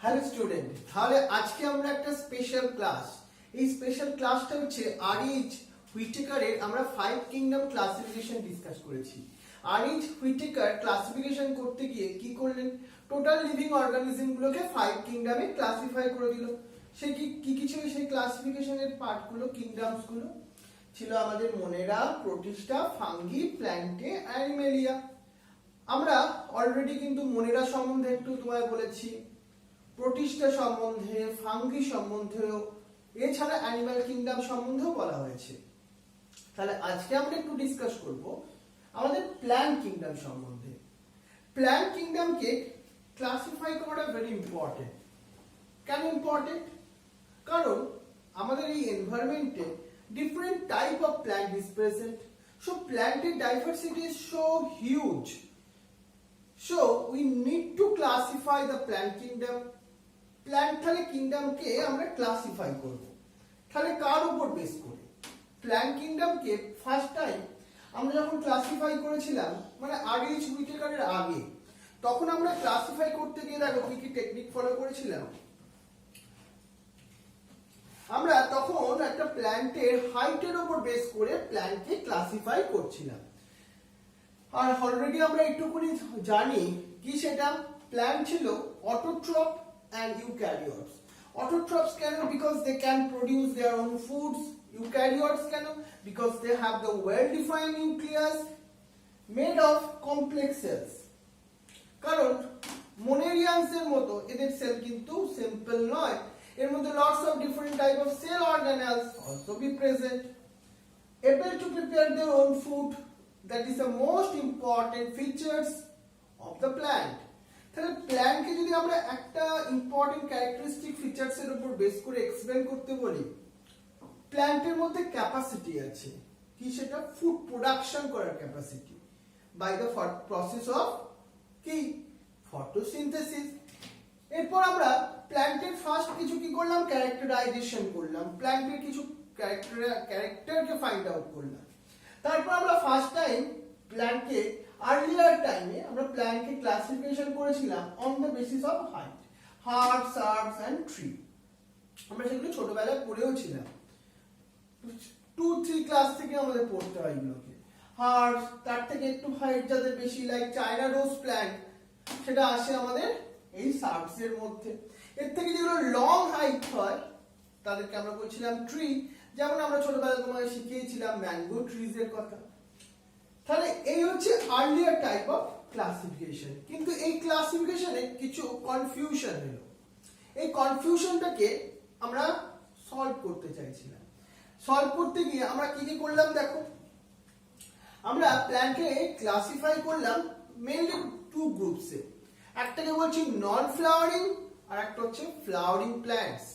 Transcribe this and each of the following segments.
Hello student, তাহলে আজকে আমরা একটা স্পেশাল ক্লাস, এই স্পেশাল ক্লাসটা হচ্ছে আর.এইচ হুইটেকারের আমরা 5 কিংডম ক্লাসিফিকেশন ডিসকাস করেছি। আর.এইচ হুইটেকার ক্লাসিফিকেশন করতে গিয়ে কি করলেন, টোটাল লিভিং অর্গানিজম গুলোকে 5 কিংডমে ক্লাসিফাই করে দিল। সে কি ছিল সেই ক্লাসিফিকেশনের পার্টগুলো, কিংডমস গুলো ছিল আমাদের মোনেরা, প্রোটিস্টা, ফাঙ্গি, প্ল্যান্টে, অ্যানিমেলিয়া। আমরা অলরেডি কিন্তু মোনেরা সম্বন্ধে একটু তোমায় বলেছি, প্রোটিস্টা সম্বন্ধে, ফাঙ্গি সম্বন্ধেও, এছাড়া অ্যানিমাল কিংডম সম্বন্ধেও বলা হয়েছে। তাহলে আজকে আমরা একটু ডিসকাস করব আমাদের প্ল্যান্ট কিংডম সম্বন্ধে। প্ল্যান্ট কিংডমকে ক্লাসিফাই করাটা ভেরি ইম্পর্টেন্ট। কেন ইম্পর্টেন্ট? কারণ আমাদের এই এনভায়রনমেন্টে different type of plant is present. So প্ল্যান্টের diversity is so huge. So we need to classify the plant kingdom. Plant তাহলে কিংডমকে আমরা ক্লাসিফাই করব। তাহলে কার উপর বেস করে? প্ল্যান্ট কিংডমকে ফার্স্ট টাইম আমরা যখন ক্লাসিফাই করেছিলাম, মানে আর.এইচ হুইটেকারের আগে, তখন আমরা ক্লাসিফাই করতে গিয়ে দেখো কি কি টেকনিক ফলো করেছিলাম। আমরা তখন একটা প্ল্যান্টের হাইটের উপর বেস করে প্ল্যান্টকে ক্লাসিফাই করছিলাম। আর অলরেডি আমরা একটুখানি জানি কি সেটা প্ল্যান্ট ছিল অটোট্রপ and eukaryotes. Autotrophs কেন? Because they can produce their own foods. Eukaryotes কেন? Because they have the well-defined nucleus made of complex cells. কারণ monarians এর মতো এদের সেল কিন্তু সিম্পল নয়, এর মধ্যে lots of different type of cell organelles also be present, able to prepare their own food. That is the most important features of the plant. তাহলে প্ল্যান্টকে যদি আমরা একটা ইম্পর্টেন্ট ক্যারেক্টারিস্টিক ফিচারস এর উপর বেস করে এক্সপ্লেন করতে বলি, প্ল্যান্টের মধ্যে ক্যাপাসিটি আছে, কি সেটা? ফুড প্রোডাকশন করার capacity by the process of কি ফটোসিনথেসিস। এরপর আমরা প্ল্যান্টের ফার্স্ট কিছু কি করলাম, ক্যারেক্টারাইজেশন করলাম, প্ল্যান্টের কিছু ক্যারেক্টারকে ফাইন্ড আউট করলাম। তারপর আমরা ফার্স্ট টাইম প্ল্যান্টকে আর্লিয়ার টাইমে আমরা প্ল্যান্টকে ক্লাসিফিকেশন করেছিলাম on the basis of height, herbs, shrubs and tree. আমরা সেগুলো ছোটবেলায় পড়েও ছিলাম, 2-3 ক্লাস থেকে আমাদের পড়তে হয় এগুলোকে। হার্বস, তার থেকে একটু হাইট যাদের বেশি, লাইক চায়না রোজ প্ল্যান্ট, সেটা আসে আমাদের এই সার্বস এর মধ্যে। এর থেকে যেগুলো লং হাইট হয় তাদেরকে আমরা বলছিলাম ট্রি। যেমন আমরা ছোটবেলায় তোমায় শিখিয়েছিলাম ম্যাঙ্গো ট্রিজ এর কথা। তাহলে এই হচ্ছে আর্লিয়ার টাইপ অফ ক্লাসিফিকেশন। কিন্তু এই ক্লাসিফিকেশনে কিছু কনফিউশন হলো। এই কনফিউশনটাকে আমরা সলভ করতে চাইছিলাম। সলভ করতে গিয়ে আমরা কি কি করলাম দেখো, আমরা প্ল্যান্টকে ক্লাসিফাই করলাম মেইনলি 2 গ্রুপসে। একটাকে বলছি নন ফ্লাওয়ারিং আর একটা হচ্ছে flowering plants.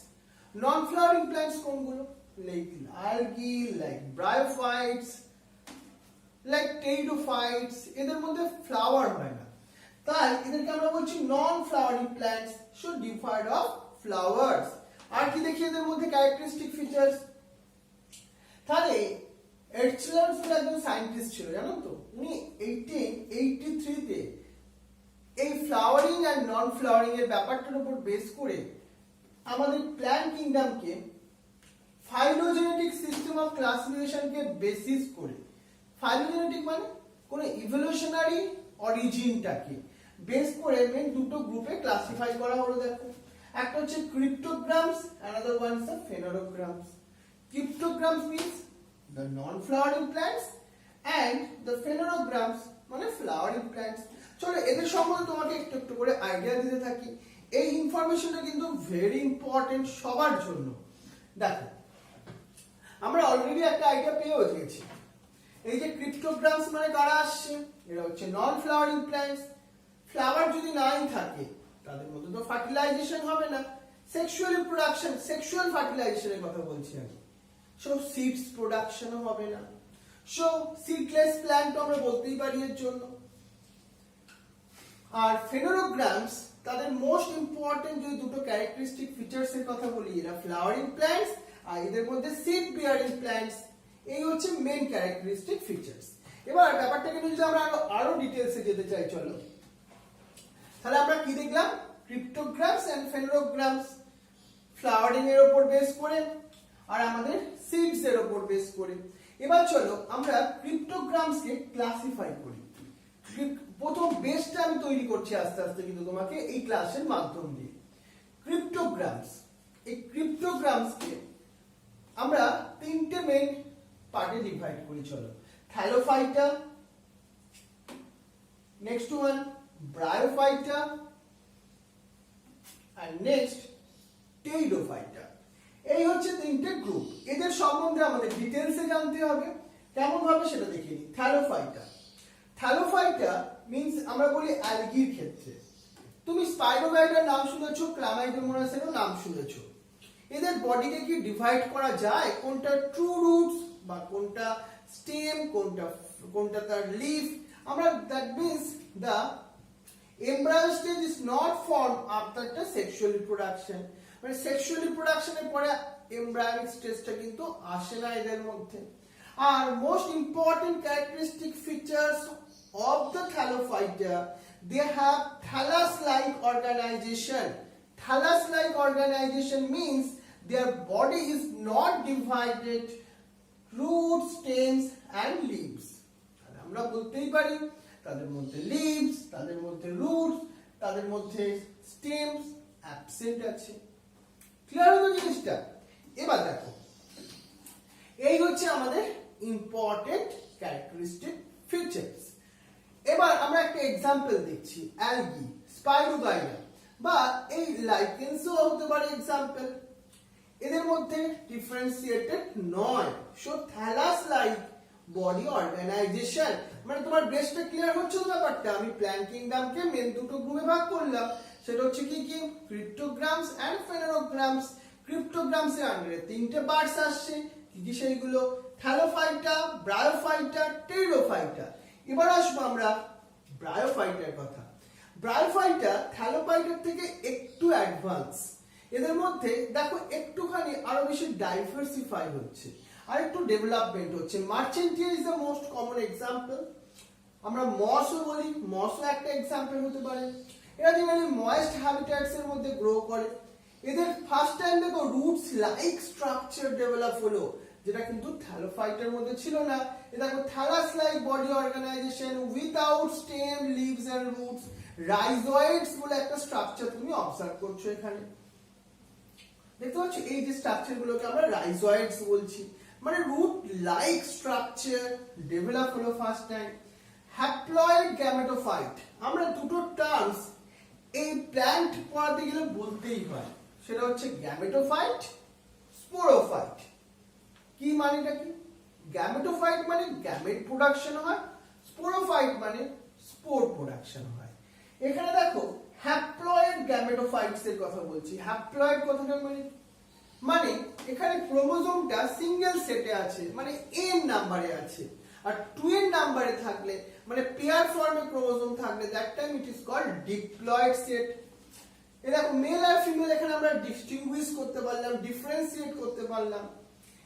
Non flowering plants কোনগুলো? Like algae, like bryophytes, like pteridophytes, এদের মধ্যে ফ্লাওয়ার হয় না, তাই এদেরকে আমরা বলছি নন ফ্লাওয়ারিং প্ল্যান্টস, সো ডিফাইড অফ ফ্লাওয়ার্স। আর কি দেখি এদের মধ্যে ক্যারেক্টারিস্টিক ফিচার্স? তাহলে এডসলার্স একজন সায়েন্টিস্ট ছিল, জানো তো? উনি 1883 তে এই ফ্লাওয়ারিং আর নন ফ্লাওয়ারিং এর ব্যাপারটার উপর বেস করে আমাদের প্ল্যান্ট কিংডমকে ফাইলোজেনেটিক সিস্টেম অফ ক্লাসিফিকেশনকে বেসিস করে, ফাইলোজেনেটিক মানে কোন ইভলিউশনারি অরিজিনটাকে বেস করে মেন দুটো গ্রুপে ক্লাসিফাই করা হলো। দেখো, একটা হচ্ছে cryptogams, another one is the phanerogams. Cryptogams means the non flowering plants and the phanerogams মানে ফ্লাওয়ারিং প্ল্যান্টস। চলো এদের সম্বন্ধে তোমাকে একটু একটু করে আইডিয়া দিতে থাকি। এই ইনফরমেশনটা কিন্তু ভেরি ইম্পর্টেন্ট সবার জন্য। দেখো, আমরা অলরেডি একটা আইডিয়া পেয়েও গেছি। এই যে ক্রিপ্টোগ্রামস মানে কারা আসছে, এরা হচ্ছে নন ফ্লাওয়ারিং প্ল্যান্টস। ফ্লাওয়ার যদি নাই থাকে তাদের মধ্যে তো ফার্টিলাইজেশন হবে না, সেক্সুয়াল রিপ্রোডাকশন, সেক্সুয়াল ফার্টিলাইজেশনের কথা বলছি আমি। সো সিডস প্রোডাকশনও হবে না, সো সিডলেস প্ল্যান্ট আমরা বলতেই পারি এর জন্য। আর ফেনোগ্রামস, তাদের মোস্ট ইম্পর্টেন্ট যে দুটো ক্যারেক্টারিস্টিক ফিচার্স এর কথা বলি, এরা ফ্লাওয়ারিং প্ল্যান্টস আর এদের মধ্যে সিড বিয়ারিং প্ল্যান্টস। এই হচ্ছে মেইন ক্যারেক্টারিস্টিক ফিচার্স। এবার ব্যাপারটাকে যদি আমরা আরো ডিটেইলসে যেতে চাই, চলো তাহলে আমরা কি দেখলাম, ক্রিপ্টোগ্রামস এন্ড ফেনোগ্রামস, ফ্লাওয়ারিং এর উপর বেস করে আর আমাদের সিডস এর উপর বেস করে। এবার চলো আমরা ক্রিপ্টোগ্রামস কে ক্লাসিফাই করি। প্রথম বেসটা আমি তৈরি করছি আস্তে আস্তে কিন্তু তোমাকে এই ক্লাসের মাধ্যম দিয়ে। ক্রিপ্টোগ্রামস, এই ক্রিপ্টোগ্রামস কে আমরা তিনটে মেইন পার্টে ডিভাইড করি। চলো, থ্যালোফাইটা, নেক্সট ওয়ান ব্রায়োফাইটা, আর নেক্সট টেইডোফাইটা। এই হচ্ছে তিনটে গ্রুপ। এদের সম্বন্ধে আমাদের ডিটেইলসে জানতে হবে। কেমন ভাবে সেটা দেখে নিই। থ্যালোফাইটা, থ্যালোফাইটা মিন্স আমরা বলি অ্যালগির ক্ষেত্রে। তুমি স্পাইরোগাইটার নাম শুনেছো, ক্লামাইডোমোনাসেরও নাম শুনেছো। এদের বডিকে কি ডিভাইড করা যায়, কোনটা ট্রু রুটস বা কোনটা স্টেম, কোনটা তার লিফ। আমরা that means the embryo stage is not formed after the sexual reproduction, মানে সেক্সুয়াল রিপ্রোডাকশনের পরে এমব্রায়োনিক স্টেজটা কিন্তু আসে না এদের মধ্যে। আর most important characteristic features of the thallophyta, they have thallus-like organization. Thallus-like organization means their body is not divided roots, stems and leaves. আমরা বলতেই পারি তাদের মধ্যে লিভস, তাদের মধ্যে রুটস, তাদের মধ্যে স্টেমস অ্যাবসেন্ট আছে। ক্লিয়ার হলো জিনিসটা? এবার দেখো, এই হচ্ছে আমাদের ইম্পর্টেন্ট ক্যারেক্টারিস্টিক ফিচার্স। এবার আমরা একটা এক্সাম্পল দেখছি, অ্যালগি, স্পাইরোগাইটা বা এই লাইকেন্সও হতে পারে এক্সাম্পল। এদের মধ্যে ডিফারেন্সিয়েটেড নয়, so thallus like body organization. মানে তোমার বেসটা ক্লিয়ার হচ্ছে ব্যাপারটা। আমি প্ল্যান্ট কিংডমকে মেন দুটো গ্রুপে ভাগ করলাম, সেটা হচ্ছে কি কি, ক্রিপ্টোগ্রামস এন্ড ফেনোগ্রামস। ক্রিপ্টোগ্রামস এর আন্ডারে তিনটে পার্টস আসছে, কি কি সেইগুলো, থ্যালোফাইটা, ব্রায়োফাইটা, টেইডোফাইটা। এবার আসবো আমরা ব্রায়োফাইটার কথা। ব্রায়োফাইটা থ্যালোফাইটার থেকে একটু অ্যাডভান্স। এদের মধ্যে দেখো একটুখানি আরো বেশি ডাইভার্সিফাই হচ্ছে, আর একটু ডেভেলপমেন্ট হচ্ছে। Marchantia is the most common example. আমরা মসও বলি, মসও একটা এক্সাম্পল হতে পারে। এরা জেনারেলি ময়েস্ট হ্যাবিটেটস এর মধ্যে গ্রো করে। এদের ফার্স্ট টাইম দেখো রুটস লাইক স্ট্রাকচার ডেভেলপ হলো, যেটা কিন্তু থ্যালোফাইটার মধ্যে ছিল না। এ দেখো thallus like body organisation without stem, leaves and roots. Rhizoids বলে একটা স্ট্রাকচার তুমি অবজার্ভ করছো এখানে, দেখতে পাচ্ছ? এই যে স্ট্রাকচার গুলোকে আমরা রাইজয়েডস বলছি, মানে রুট লাইক স্ট্রাকচার ডেভেলপ হলো ফার্স্ট টাইম। হ্যাপ্লয়েড গ্যামেটোফাইট, আমরা দুটো টার্মস এই প্ল্যান্ট পড়াতে গেলে বলতেই হয়, সেটা হচ্ছে গ্যামেটোফাইট, স্পোরোফাইট। কি মানেটা কি? গ্যামেটোফাইট মানে গ্যামেট প্রোডাকশন হয়, স্পোরোফাইট মানে স্পোর প্রোডাকশন হয়। এখানে দেখো হ্যাপ্লয়েড গ্যামেটোফাইটস এর কথা বলছি। হ্যাপ্লয়েড কথাটা মানে এখানে ক্রোমোজোমটা সিঙ্গেল সেটে আছে, মানে এন নাম্বারে আছে। আর 2n নাম্বারে থাকলে, মানে পেয়ার ফর্মে ক্রোমোজোম থাকলে, that time it is called diploid set. এই দেখো মেল আর ফিমেল এখানে আমরা ডিস্টিংগুইশ করতে পারলাম, ডিফারেন্সিয়েট করতে পারলাম।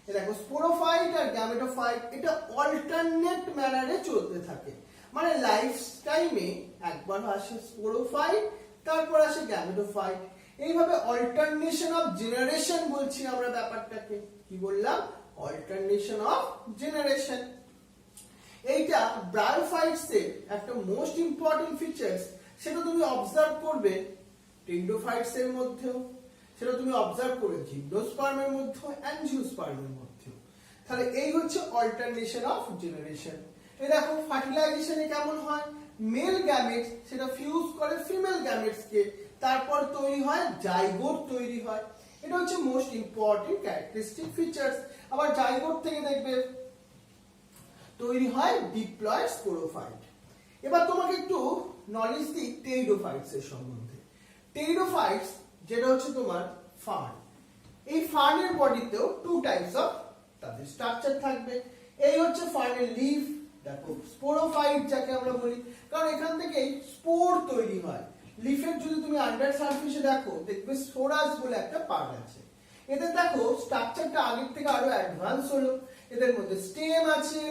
এই দেখো স্পোরোফাইট আর গ্যামেটোফাইট এটা অল্টারনেট ম্যানারে চলতে থাকে, মানে লাইফ টাইমে একবার আসে স্পোরোফাইট, তারপর আসে গ্যামেটোফাইট। এইভাবে অল্টারনেশন অফ জেনারেশন বলছি আমরা ব্যাপারটাকে। কি বললাম? Alternation of generation. এইটা ব্রায়োফাইটস এর একটা মোস্ট ইম্পর্টেন্ট ফিচার্স। সেটা তুমি অবজার্ভ করবে টেইডোফাইটস এর মধ্যেও, সেটা তুমি অবজার্ভ করবে জিমনোস্পার্মের মধ্যেও, অ্যানজিওস্পার্মের মধ্যেও। তাহলে এই হচ্ছে অল্টারনেশন অফ জেনারেশন। এই দেখো ফার্টিলাইজেশনে কেমন হয়, মেল গ্যামেটস সেটা ফিউজ করে ফিমেল গ্যামেটস কে, তারপর তৈরি হয় জাইগোট তৈরি হয়। এটা হচ্ছে মোস্ট ইম্পর্টেন্ট ক্যারেক্টারিস্টিক ফিচার্স। আবার জাইগোট থেকে দেখবে তৈরি হয় ডিপ্লয়েড স্পোরোফাইট। এবার তোমাকে একটু নলেজ দিই টেইডোফাইটস এর সম্বন্ধে। টেইডোফাইটস যেটা হচ্ছে তোমার ফার্ন, এই ফার্নের বডিতেও টু টাইপস অফ তাদের স্ট্রাকচার থাকবে। এই হচ্ছে ফার্নের লিফ, দেখো স্পোরোফাইট যাকে আমরা বলি, কারণ এখান থেকেই স্পোর তৈরি হয়। লিফের যদি তুমি আন্ডার সারফেসে দেখো, দেখবে স্পোরাস বলে একটা পার্ট আছে। এদের দেখো স্ট্রাকচারটা আগের থেকে আরো অ্যাডভান্স হলো। এদের মধ্যে স্টেম আছে,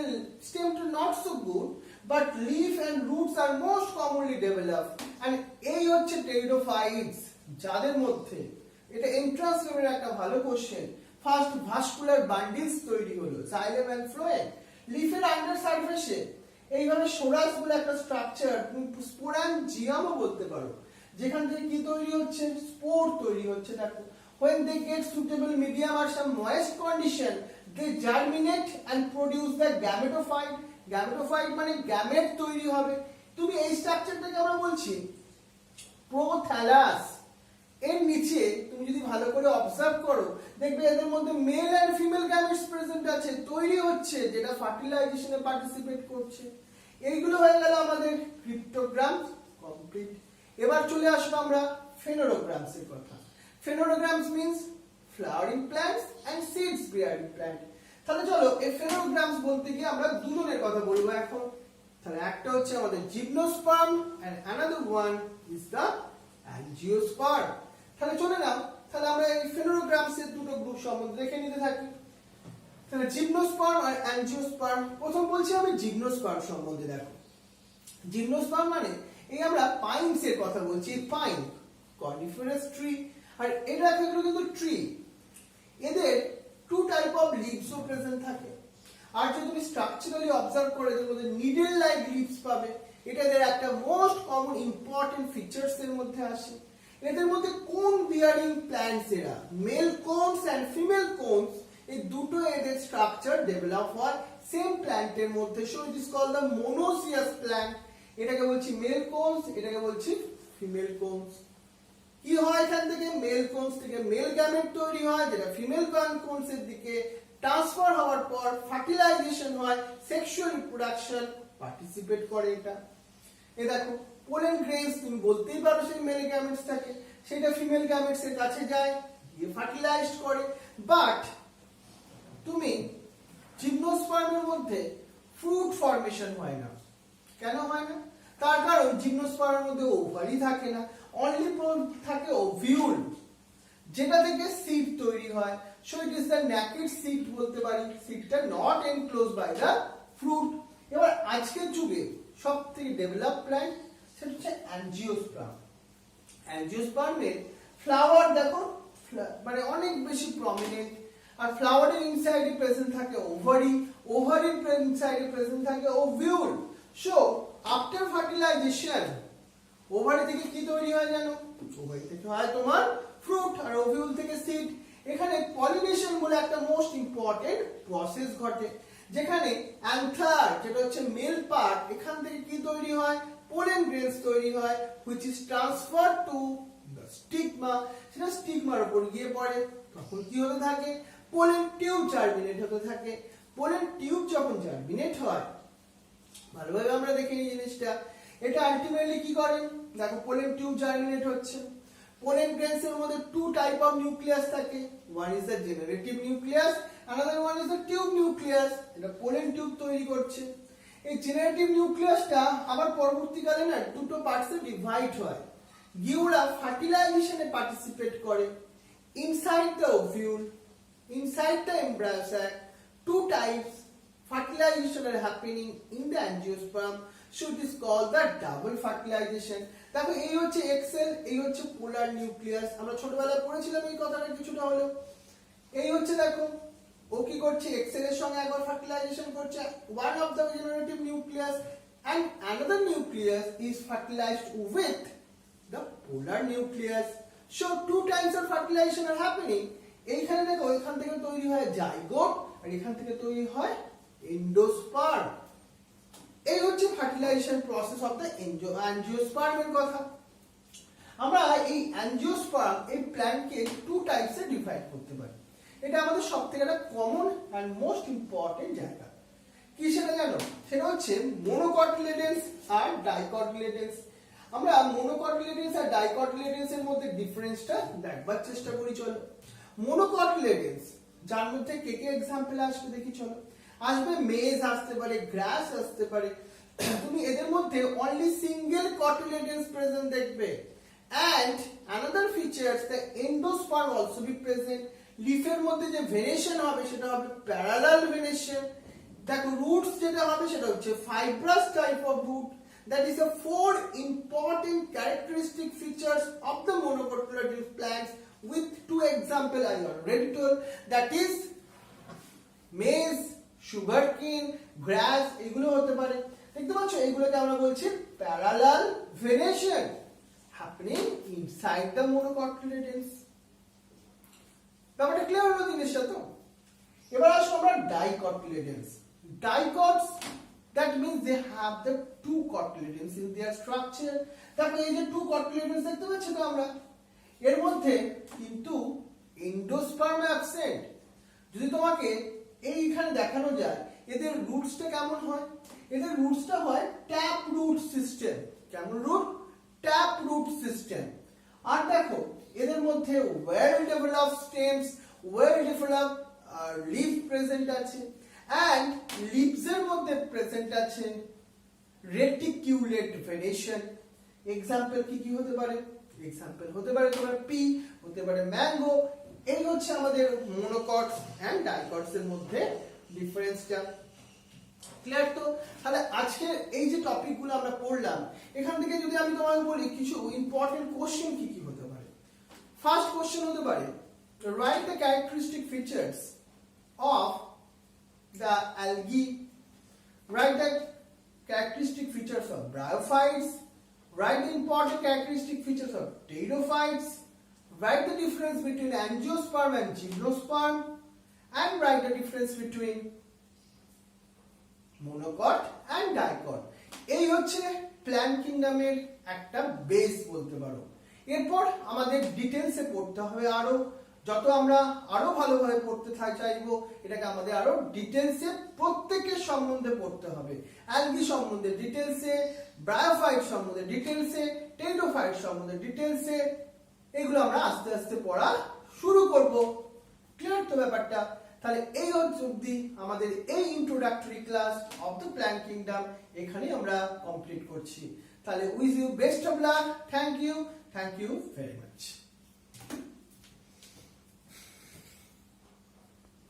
স্টেমটা not so good, but leaf and roots are most commonly developed. And এই হচ্ছে pteridophytes যাদের মধ্যে এটা এন্ট্রান্স লেভেলের একটা ভালো কোশ্চেন। ফার্স্ট ভাস্কুলার বান্ডিলস তৈরি হলো জাইলেম এন্ড ফ্লোয়েম। লিফের আন্ডার সারফেসে এইভাবে সোরাস বলে একটা স্ট্রাকচার, স্পোরাঞ্জিয়ামও বলতে পারো, যেখান থেকে কি তৈরি হচ্ছে, স্পোর তৈরি হচ্ছে। দেখো, when they get suitable medium or some moist condition, they germinate and produce the gametophyte. Gametophyte মানে গ্যামেট তৈরি হবে। তুমি এই স্ট্রাকচারটাকে আমরা বলছি প্রোথ্যালাস। এর নিচে তুমি যদি ভালো করে অবজার্ভ করো, দেখবে এদের মধ্যে male and female gametes present আছে, তৈরি হচ্ছে, যেটা ফার্টিলাইজেশনে পার্টিসিপেট করছে। এইগুলো হয়ে গেল আমাদের ক্রিপ্টোগ্রামস কমপ্লিট। এবার চলে আসবো আমরা ফেনোরোগ্রামস এর কথা। Phanerogams means flowering plants and seeds bearing plant. তাহলে চলো এই ফেনোরোগ্রামস বলতে গিয়ে আমরা দুজনের কথা বলবো এখন। তাহলে একটা হচ্ছে আমাদের gymnosperm and another one is the angiosperm. তাহলে চলে নাও, তাহলে আমরা এই ফেনোরোগ্রামস এর দুটো গ্রুপ সম্বন্ধে দেখে নিতে থাকি। তাহলে জিমনোস্পার্ম আর অ্যানজিওস্পার্ম। প্রথম বলছি আমি জিমনোস্পার্ম সম্বন্ধে। দেখো, জিমনোস্পার্ম মানে এই আমরা পাইনস এর কথা বলছি। পাইন কনিফারাস ট্রি, আর এটা এগুলো কিন্তু ট্রি। এদের টু টাইপ অফ লিভসও প্রেজেন্ট থাকে। আর যদি তুমি স্ট্রাকচারালি অবজার্ভ করে এদের মধ্যে নিডল লাইক লিভস পাবে। এটা এদের একটা মোস্ট কমন ইম্পর্টেন্ট ফিচারস এর মধ্যে আসে। এদের মধ্যে কোন বিয়ারিং প্ল্যান্টস এরা, male cones and female cones, এই দুটো এদের স্ট্রাকচার ডেভেলপ হয় সেম প্ল্যান্টের মধ্যে। So it is called the monoecious plant. এটাকে বলছি মেল কোনস, এটাকে বলছি ফিমেল কোনস। কি হয় এখান থেকে, মেল কোনস থেকে মেল গ্যামেট তৈরি হয়, যেটা ফিমেল কোনস এর দিকে ট্রান্সফার হওয়ার পর ফার্টিলাইজেশন হয়, সেক্সুয়াল রিপ্রোডাকশন পার্টিসিপেট করে এটা। এই দেখো, পোলেন গ্রেনস তুমি বলতেই পারো সেই মেল গ্যামেটস থাকে, সেটা ফিমেল গ্যামেটস এর কাছে যায়, গিয়ে ফার্টিলাইজড করে। বাট তুমি জিমনোস্পার্মের মধ্যে ফ্রুট ফর্মেশন হয় না। কেন হয় না? তার কারণ জিমনোস্পার্মের মধ্যে ওভারি থাকে না, অনলি থাকে ওভিউল, যেটা থেকে সিড তৈরি হয়। So it is the naked seed বলতে পারি। সিডটা not enclose by the fruit. এবার আজকের যুগে সবথেকে ডেভেলপ প্ল্যান্ট সেটা হচ্ছে অ্যানজিওস্পার্ম। অ্যানজিওস্পার্মের ফ্লাওয়ার দেখো, মানে অনেক বেশি প্রমিনেন্ট। আর ফ্লাওয়ারের ইনসাইডে প্রেজেন্ট থাকে ওভারি, ওভারির ইনসাইডে প্রেজেন্ট থাকে ovule. So after fertilization ovary থেকে কি তৈরি হয় জানো? ওভারি থেকে হয় তোমার ফ্রুট, আর ওভিউল থেকে সিড। এখানে পলিনেশন বলে একটা মোস্ট ইম্পর্টেন্ট প্রসেস ঘটে, যেখানে অ্যান্থার, যেটা হচ্ছে মেল পার্ট, এখান থেকে কি তৈরি হয়, পোলেন গ্রেনস তৈরি হয়, which is transferred to the stigma। সেটা স্টিগমার উপর গিয়ে পড়ে, তখন কি হতে থাকে, পোলেন টিউব জার্মিনেট হতে থাকে। পোলেন টিউব যখন জার্মিনেট হয়, ভালোভাবে আমরা দেখে নিই জিনিসটা, এটা আলটিমেটলি কি করে, দেখো পোলেন টিউব জার্মিনেট হচ্ছে। পোলেন গ্রেনস এর মধ্যে টু টাইপ অফ নিউক্লিয়াস থাকে, one is the generative nucleus, another one is the tube nucleus. এটা পোলেন টিউব তৈরি করছে। এই জেনারেটিভ নিউক্লিয়াসটা আবার পরবর্তীকালে না দুটো পার্টসে ডিভাইড হয়, গিয়ে ফার্টিলাইজেশনে পার্টিসিপেট করে। Inside the ovule, inside the embryo sac, two types fertilization are happening in the angiosperm, so it is called the double fertilization। দেখো, এই হচ্ছে এক্সেল, এই হচ্ছে পোলার নিউক্লিয়াস। আমরা ছোটবেলায় পড়েছিলাম এই কথাটা কিছুটা হলেও। এই হচ্ছে দেখো, ও কি করছে, এক্সেল এর সঙ্গে একবার ফার্টিলাইজেশন করছে, one of the generative nucleus, and another nucleus is fertilized with the polar nucleus। So two types of fertilization are happening। এইখানে দেখো, এখান থেকে তৈরি হয় জাইগোট, আর এখান থেকে তৈরি হয় এন্ডোস্পার্ম। এই হচ্ছে ফার্টিলাইজেশন প্রসেস অফ দ্য অ্যানজিওস্পার্মের কথা। আমরা এই অ্যানজিওস্পার্ম, এই প্ল্যান্টকে টু টাইপসে ডিভাইড করতে পারি। এটা আমাদের সবথেকে একটা কমন এন্ড মোস্ট ইম্পর্টেন্ট জায়গা। কি সেটা জানো? সেটা হচ্ছে মোনোকটিলেডেন্স আর ডাইকটিলেডেন্স। আমরা মোনোকটিলেডেন্স আর ডাইকটিলেডেন্স এর মধ্যে ডিফারেন্সটা দেখবার চেষ্টা করি। চলো, মোনোকটিলেডেন্স, যার মধ্যে কে কে एग्जांपल আসবে দেখি। চলো, আসবে মেজ, আসতে পারে গ্রাস, আসতে পারে। তুমি এদের মধ্যে অনলি সিঙ্গেল কটিলেডেন্স প্রেজেন্ট দেখবে। And another features, the endosperm also be present. লিফের মধ্যে যে ভেনেশন হবে সেটা হবে প্যারালাল ভেনেশন। দেখো রুটস যেটা হবে সেটা হচ্ছে fibrous type of root. That is the four important characteristic features of the monocotyledonous plants with two example I already told, that is maize, sugarcane, grass, এগুলো হতে পারে। দেখতে পাচ্ছ এগুলোকে আমরা বলছি parallel venation happening inside the monocotyledons। ব্যাপারটা clear হলো জিনিসটা তো? এবার আসো আমরা dicotyledons। Dicots, that means they have the two cotyledons in their structure। দেখো এই যে two cotyledons দেখতে পাচ্ছি তো আমরা, এর মধ্যে কিন্তু এন্ডোস্পার্ম অ্যাবসেন্ট। যদি তোমাকে এইখানে দেখানো যায় এদের রুটসটা কেমন হয়, এদের রুটসটা হয় ট্যাপ রুট সিস্টেম। কেমন রুট? Tap root system. আর দেখো এদের মধ্যে well developed stems, well developed leaf present আছে, and leaves এর মধ্যে প্রেজেন্ট আছে রেটিকুলেট ভেনেশন। এক্সাম্পল কি কি হতে পারে? এক্সাম্পল হতে পারে তোমার পি, হতে পারে ম্যাঙ্গো। এই হচ্ছে আমাদের মনোকটস এন্ড ডাইকটস এর মধ্যে ডিফারেন্সটা। ক্লিয়ার তো? তাহলে আজকে এই যে টপিকগুলো আমরা পড়লাম, এখান থেকে যদি আমি তোমাকে বলি কিছু ইম্পর্টেন্ট কোশ্চেন কি কি হতে পারে। ফার্স্ট কোশ্চেন হতে পারে write the characteristic features of the algae, write the characteristic features of bryophytes, write the important characteristic features of pteridophytes, write the difference between angiosperm and gymnosperm, and write the difference between monocot and dicot। এই হচ্ছে plant কিংডমের একটা base বলতে পারো। এরপর আমাদের ডিটেইলসে পড়তে হবে আরো, যত আমরা আরো ভালোভাবে পড়তে চাইবো এটাকে আমাদের আরো ডিটেইলসে প্রত্যেকের সম্বন্ধে পড়তে হবে। অ্যালগি সম্বন্ধে ডিটেইলসে, ব্রায়োফাইট সম্বন্ধে ডিটেইলসে, টেরিডোফাইট সম্বন্ধে ডিটেইলসে, এগুলো আমরা আস্তে আস্তে পড়া শুরু করব। ক্লিয়ার তো ব্যাপারটা? তাহলে এই হচ্ছে অবধি আমাদের এই introductory class of the plant kingdom এখানেই আমরা কমপ্লিট করছি। তাহলে wish you best of luck. Thank you very much.